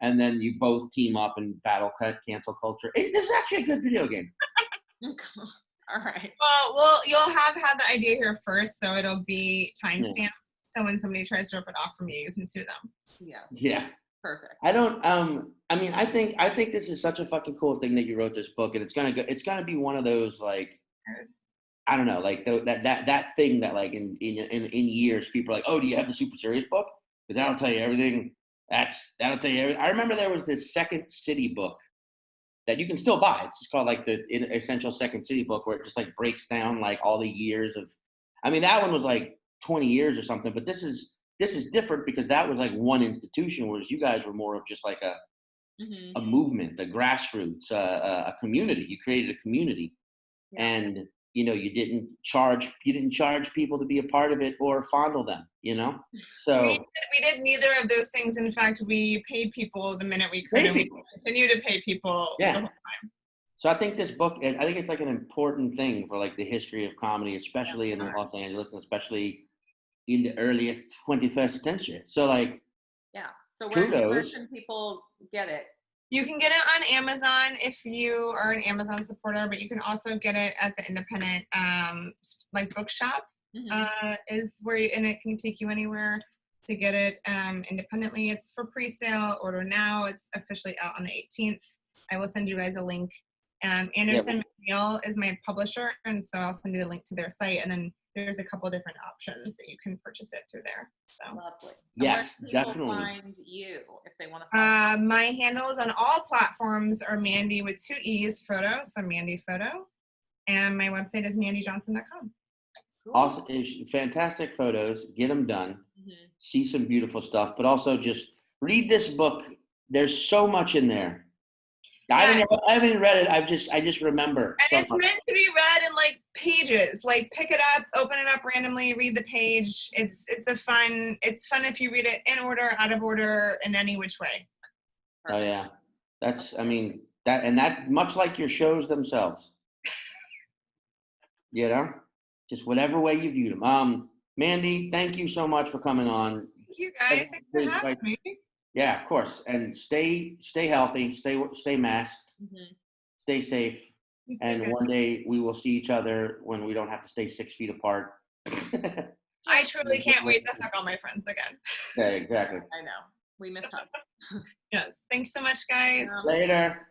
And then you both team up and battle cancel culture. This is actually a good video game. All right. Well, you'll have had the idea here first, so it'll be timestamped. So when somebody tries to rip it off from you, you can sue them. Yes. Yeah. Perfect. I don't. I mean, I think this is such a fucking cool thing that you wrote this book, and it's gonna be one of those like, I don't know, like that thing that like in years people are like, oh, do you have the super serious book? Because that'll tell you everything. That'll tell you everything. I remember there was this Second City book that you can still buy. It's just called like the Essential Second City book, where it just like breaks down like all the years of. I mean, that one was like 20 years or something, but this is different because that was like one institution, whereas you guys were more of just like a movement, a grassroots, a community. You created a community, and you know, you didn't charge people to be a part of it or fondle them, you know. So we did neither of those things. In fact, we paid people the minute we could, and we continue to pay people the whole time. So I think this book, I think it's like an important thing for like the history of comedy, especially in Los Angeles, and especially in the early 21st century. So like, so where can people get it? You can get it on Amazon if you are an Amazon supporter, but you can also get it at the independent like bookshop is where and it can take you anywhere to get it independently. It's for pre-sale, order now. It's officially out on the 18th. I will send you guys a link. Anderson McNeil is my publisher, and so I'll send you the link to their site, and then there's a couple different options that you can purchase it through there. So lovely. Yes, where can definitely. people find you if they want to find my handles on all platforms are Mandee with 2 E's photo, so Mandee photo, and my website is mandeejohnson.com. Cool. Awesome, fantastic photos. Get them done. See some beautiful stuff, but also just read this book. There's so much in there. I haven't read it. I just remember. And it's meant to be read in like pages. Like pick it up, open it up randomly, read the page. It's fun if you read it in order, out of order, in any which way. Oh yeah, that much like your shows themselves. You know, just whatever way you view them. Mandee, thank you so much for coming on. Thank you guys. Thanks for having me. Yeah, of course. And stay healthy, stay masked, stay safe. And one day we will see each other when we don't have to stay 6 feet apart. I truly can't wait to hug all my friends again. Yeah, exactly. I know. We miss hugs. Yes. Thanks so much, guys. Later.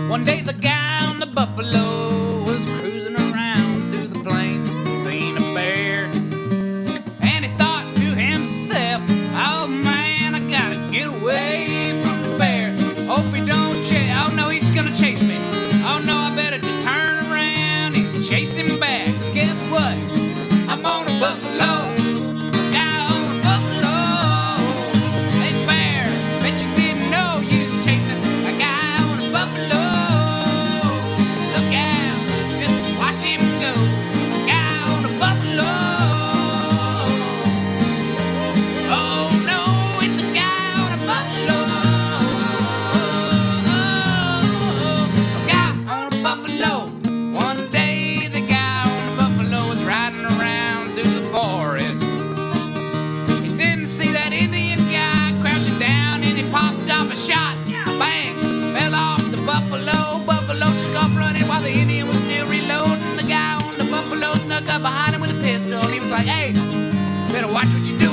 One day the guy on the buffalo was cruising around through the plains, seen a bear, and he thought to himself, oh man, I gotta get away from the bear. Hope he don't chase, oh no, he's gonna chase me. Oh no, I better just turn around and chase him back. 'Cause guess what? I'm on a buffalo. Look at like, hey, better watch what you do.